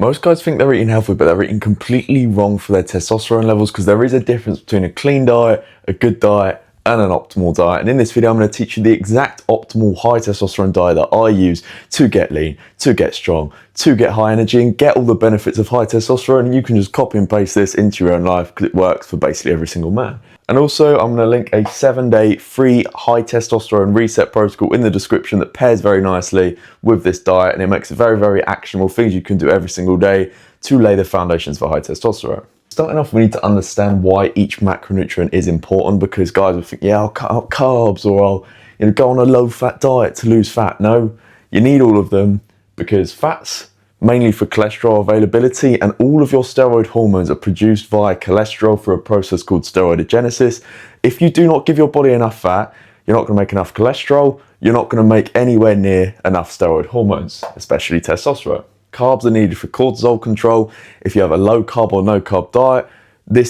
Most guys think they're eating healthy, but they're eating completely wrong for their testosterone levels, because there is a difference between a clean diet, a good diet, and an optimal diet. And in this video, I'm going to teach you the exact optimal high testosterone diet that I use to get lean, to get strong, to get high energy, and get all the benefits of high testosterone. And you can just copy and paste this into your own life because it works for basically every single man. And also, I'm going to link a 7-day free high testosterone reset protocol in the description that pairs very nicely with this diet, and it makes it very, very actionable things you can do every single day to lay the foundations for high testosterone. Starting off, we need to understand why each macronutrient is important, because guys will think, yeah, I'll cut out carbs, or I'll go on a low-fat diet to lose fat. No, you need all of them, because fats mainly for cholesterol availability, and all of your steroid hormones are produced via cholesterol through a process called steroidogenesis. If you do not give your body enough fat, you're not going to make enough cholesterol, you're not going to make anywhere near enough steroid hormones, especially testosterone. Carbs are needed for cortisol control. If you have a low carb or no carb diet,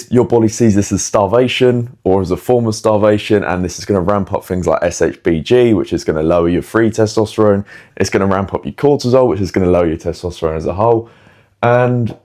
your body sees this as starvation or as a form of starvation, and this is going to ramp up things like SHBG, which is going to lower your free testosterone. It's going to ramp up your cortisol, which is going to lower your testosterone as a whole. And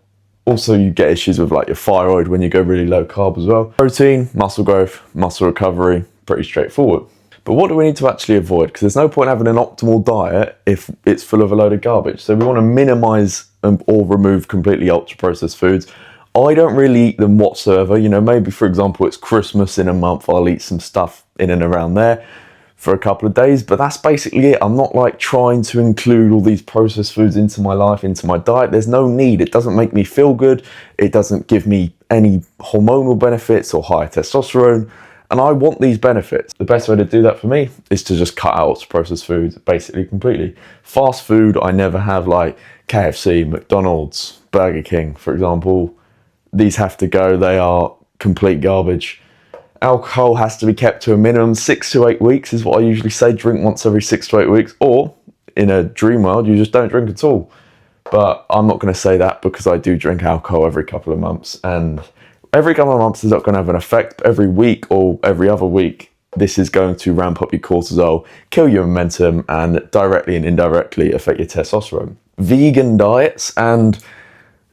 also you get issues with like your thyroid when you go really low carb as well. Protein, muscle growth, muscle recovery, pretty straightforward. But what do we need to actually avoid? Because there's no point having an optimal diet if it's full of a load of garbage. So we want to minimize or remove completely ultra processed foods. I don't really eat them whatsoever. Maybe for example, it's Christmas in a month, I'll eat some stuff in and around there for a couple of days, but that's basically it. I'm not like trying to include all these processed foods into my life, into my diet. There's no need. It doesn't make me feel good. It doesn't give me any hormonal benefits or higher testosterone. And I want these benefits. The best way to do that for me is to just cut out processed foods basically completely. Fast food, I never have, like KFC, McDonald's, Burger King, for example. These have to go. They are complete garbage. Alcohol has to be kept to a minimum 6 to 8 weeks is what I usually say. Drink once every 6 to 8 weeks, or in a dream world, you just don't drink at all. But I'm not going to say that, because I do drink alcohol every couple of months, and every couple of months is not going to have an effect. But every week or every other week, this is going to ramp up your cortisol, kill your momentum, and directly and indirectly affect your testosterone. Vegan diets, and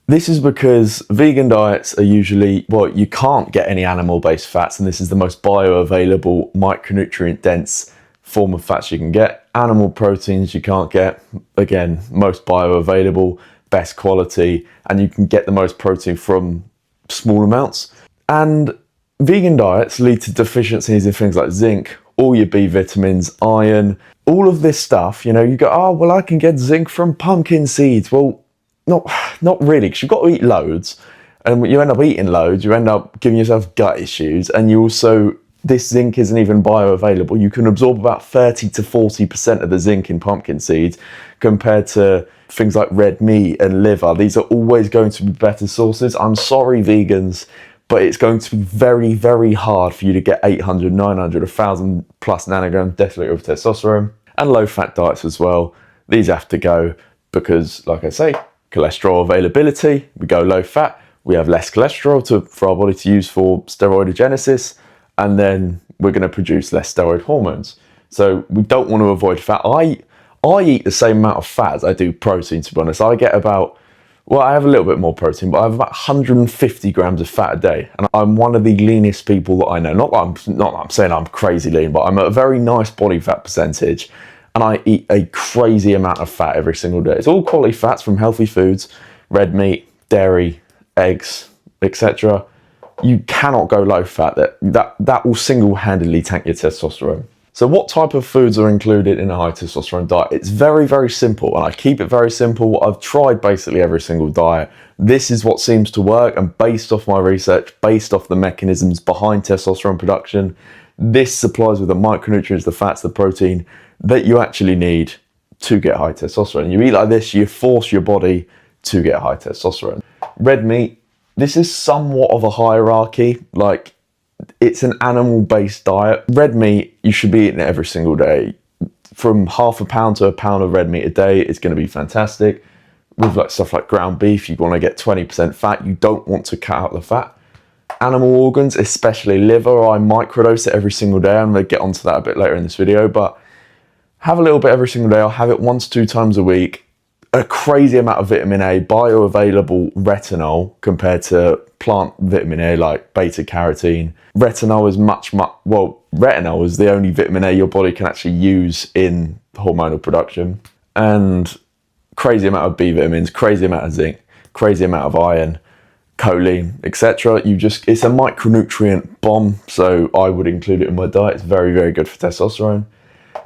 this is because vegan diets are usually, well, you can't get any animal-based fats, and this is the most bioavailable, micronutrient-dense form of fats you can get. Animal proteins you can't get, again, most bioavailable, best quality, and you can get the most protein from small amounts. And vegan diets lead to deficiencies in things like zinc, all your B vitamins, iron, all of this stuff. You go, oh, well, I can get zinc from pumpkin seeds. Well, not really, because you've got to eat loads, and when you end up eating loads, you end up giving yourself gut issues, and this zinc isn't even bioavailable. You can absorb about 30 to 40% of the zinc in pumpkin seeds compared to things like red meat and liver. These are always going to be better sources. I'm sorry, vegans, but it's going to be very, very hard for you to get 800, 900, 1,000 plus nanograms deciliter of testosterone. And low-fat diets as well. These have to go because, like I say, cholesterol availability, we go low-fat, we have less cholesterol for our body to use for steroidogenesis, and then we're going to produce less steroid hormones. So we don't want to avoid fat. I eat the same amount of fat as I do protein, to be honest. I get I have a little bit more protein, but I have about 150 grams of fat a day. And I'm one of the leanest people that I know. Not that I'm saying I'm crazy lean, but I'm at a very nice body fat percentage. And I eat a crazy amount of fat every single day. It's all quality fats from healthy foods, red meat, dairy, eggs, etc. You cannot go low fat. That will single-handedly tank your testosterone. So what type of foods are included in a high testosterone diet? It's very, very simple, and I keep it very simple. I've tried basically every single diet. This is what seems to work, and based off my research, based off the mechanisms behind testosterone production, this supplies with the micronutrients, the fats, the protein that you actually need to get high testosterone. You eat like this, you force your body to get high testosterone. Red meat, this is somewhat of a hierarchy. Like, it's an animal-based diet. Red meat, you should be eating it every single day. From half a pound to a pound of red meat a day is going to be fantastic. With like stuff like ground beef, you want to get 20% fat. You don't want to cut out the fat. Animal organs, especially liver, I microdose it every single day. I'm going to get onto that a bit later in this video, but have a little bit every single day. I'll have it 1 to 2 times a week. a crazy amount of vitamin A, bioavailable retinol compared to plant vitamin A like beta carotene. Retinol is retinol is the only vitamin A your body can actually use in hormonal production. And crazy amount of B vitamins, crazy amount of zinc, crazy amount of iron, choline, etc. It's a micronutrient bomb, so I would include it in my diet. It's very, very good for testosterone.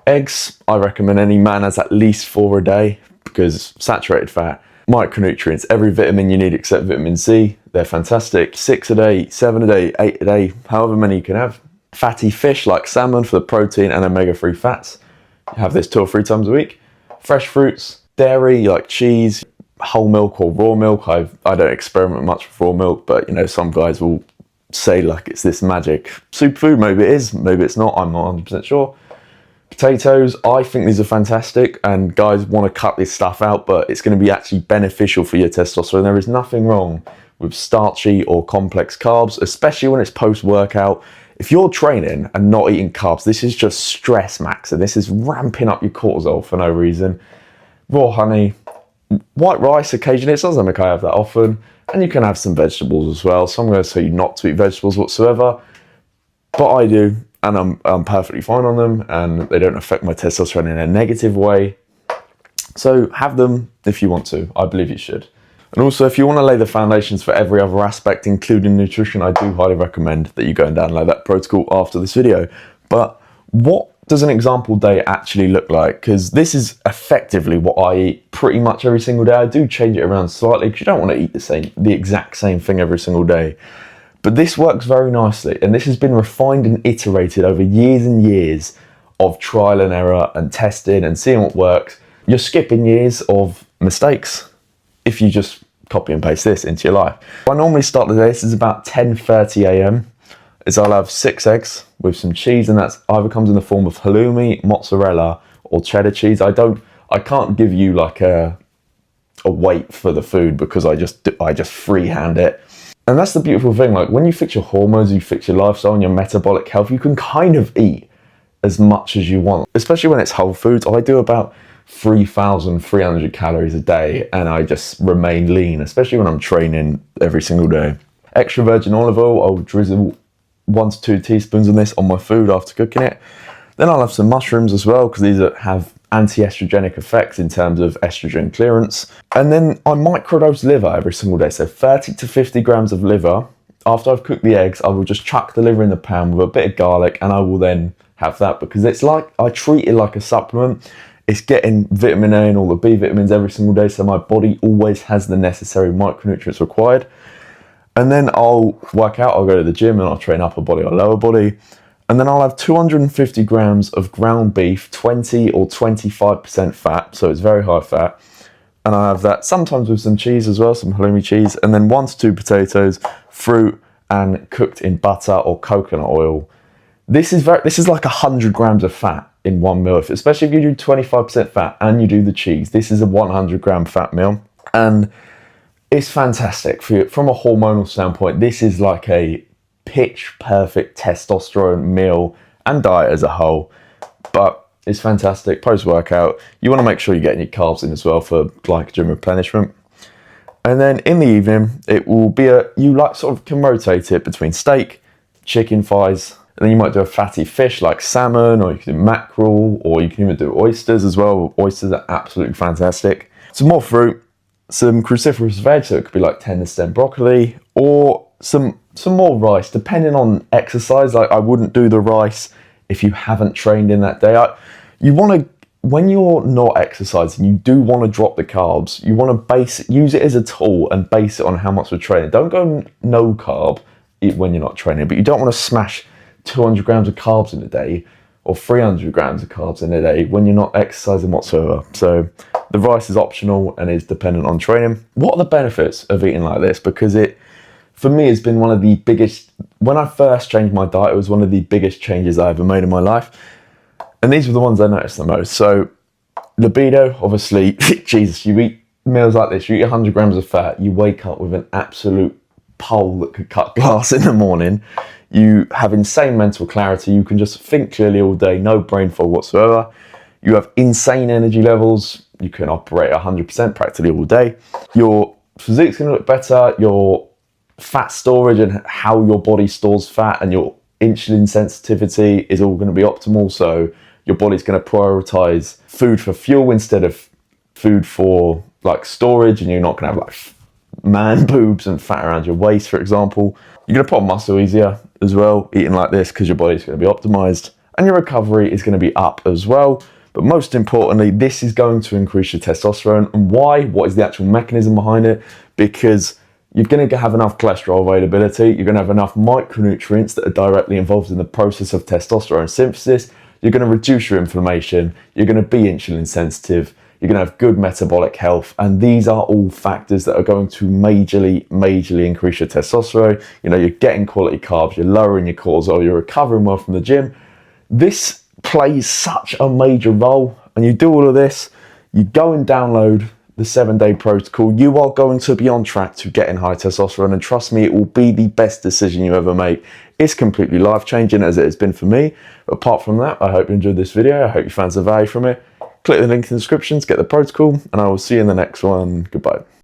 Eggs, I recommend any man has at least 4 a day, because saturated fat, micronutrients, every vitamin you need except vitamin C, they're fantastic. 6 a day, 7 a day, 8 a day, however many you can have. Fatty fish like salmon for the protein and omega-3 fats. You have this 2 or 3 times a week. Fresh fruits, dairy like cheese, whole milk or raw milk. I don't experiment much with raw milk, but you know, some guys will say like it's this magic superfood. Maybe it is, maybe it's not, I'm not 100% sure. Potatoes, I think these are fantastic, and guys want to cut this stuff out, but it's going to be actually beneficial for your testosterone. There is nothing wrong with starchy or complex carbs, especially when it's post-workout. If you're training and not eating carbs, this is just stress max, and this is ramping up your cortisol for no reason. Raw honey, white rice occasionally, it doesn't make I have that often, and you can have some vegetables as well. So I'm going to tell you not to eat vegetables whatsoever, but I do. And I'm perfectly fine on them, and they don't affect my testosterone in a negative way. So have them if you want to. I believe you should. And also, if you want to lay the foundations for every other aspect, including nutrition, I do highly recommend that you go and download that protocol after this video. But what does an example day actually look like? Because this is effectively what I eat pretty much every single day. I do change it around slightly because you don't want to eat the exact same thing every single day. But this works very nicely, and this has been refined and iterated over years and years of trial and error and testing and seeing what works. You're skipping years of mistakes if you just copy and paste this into your life. I normally start the day, this is about 10:30 a.m. I'll have 6 eggs with some cheese, and that's either comes in the form of halloumi, mozzarella, or cheddar cheese. I can't give you like a weight for the food because I just freehand it. And that's the beautiful thing, like when you fix your hormones, you fix your lifestyle and your metabolic health, you can kind of eat as much as you want, especially when it's whole foods. I do about 3,300 calories a day, and I just remain lean, especially when I'm training every single day. Extra virgin olive oil, I'll drizzle 1 to 2 teaspoons of this on my food after cooking it. Then I'll have some mushrooms as well, because these have anti-estrogenic effects in terms of estrogen clearance. And then I microdose liver every single day, so 30 to 50 grams of liver. After I've cooked the eggs, I will just chuck the liver in the pan with a bit of garlic, and I will then have that, because it's like, I treat it like a supplement. It's getting vitamin A and all the B vitamins every single day, so my body always has the necessary micronutrients required. And then I'll work out, I'll go to the gym and I'll train upper body or lower body. And then I'll have 250 grams of ground beef, 20 or 25% fat, so it's very high fat. And I have that sometimes with some cheese as well, some halloumi cheese, and then 1 to 2 potatoes, fruit, and cooked in butter or coconut oil. This is like 100 grams of fat in one meal, especially if you do 25% fat and you do the cheese. This is a 100 gram fat meal, and it's fantastic for you from a hormonal standpoint. This is like a pitch perfect testosterone meal and diet as a whole, but it's fantastic post-workout. You want to make sure you're getting your carbs in as well for glycogen replenishment. And then in the evening, it will be sort of can rotate it between steak, chicken thighs, and then you might do a fatty fish like salmon, or you can do mackerel, or you can even do oysters as well. Oysters are absolutely fantastic. Some more fruit, some cruciferous veg, so it could be like tender stem broccoli, or some more rice, depending on exercise. Like I wouldn't do the rice if you haven't trained in that day. When you're not exercising, you do want to drop the carbs. You want to use it as a tool and base it on how much we're training. Don't go no carb when you're not training, but you don't want to smash 200 grams of carbs in a day or 300 grams of carbs in a day when you're not exercising whatsoever. So the rice is optional and is dependent on training. What are the benefits of eating like this? Because for me, it's been one of the biggest, when I first changed my diet, it was one of the biggest changes I ever made in my life. And these were the ones I noticed the most. So libido, obviously, Jesus, you eat meals like this, you eat 100 grams of fat, you wake up with an absolute pole that could cut glass in the morning. You have insane mental clarity. You can just think clearly all day, no brain fog whatsoever. You have insane energy levels. You can operate 100% practically all day. Your physique's going to look better. Your fat storage and how your body stores fat and your insulin sensitivity is all going to be optimal. So your body's going to prioritize food for fuel instead of food for like storage, and you're not going to have like man boobs and fat around your waist, for example. You're going to put on muscle easier as well, eating like this, because your body's going to be optimized, and your recovery is going to be up as well. But most importantly, this is going to increase your testosterone. And why? What is the actual mechanism behind it? Because you're going to have enough cholesterol availability, you're going to have enough micronutrients that are directly involved in the process of testosterone synthesis, you're going to reduce your inflammation, you're going to be insulin sensitive, you're going to have good metabolic health, and these are all factors that are going to majorly increase your testosterone. You know, you're getting quality carbs, you're lowering your cortisol, you're recovering well from the gym. This plays such a major role, and you do all of this, you go and download the 7-day protocol, you are going to be on track to getting high testosterone, and trust me, it will be the best decision you ever make. It's completely life-changing, as it has been for me. But apart from that, I hope you enjoyed this video. I hope you found some value from it. Click the link in the description to get the protocol, and I will see you in the next one. Goodbye.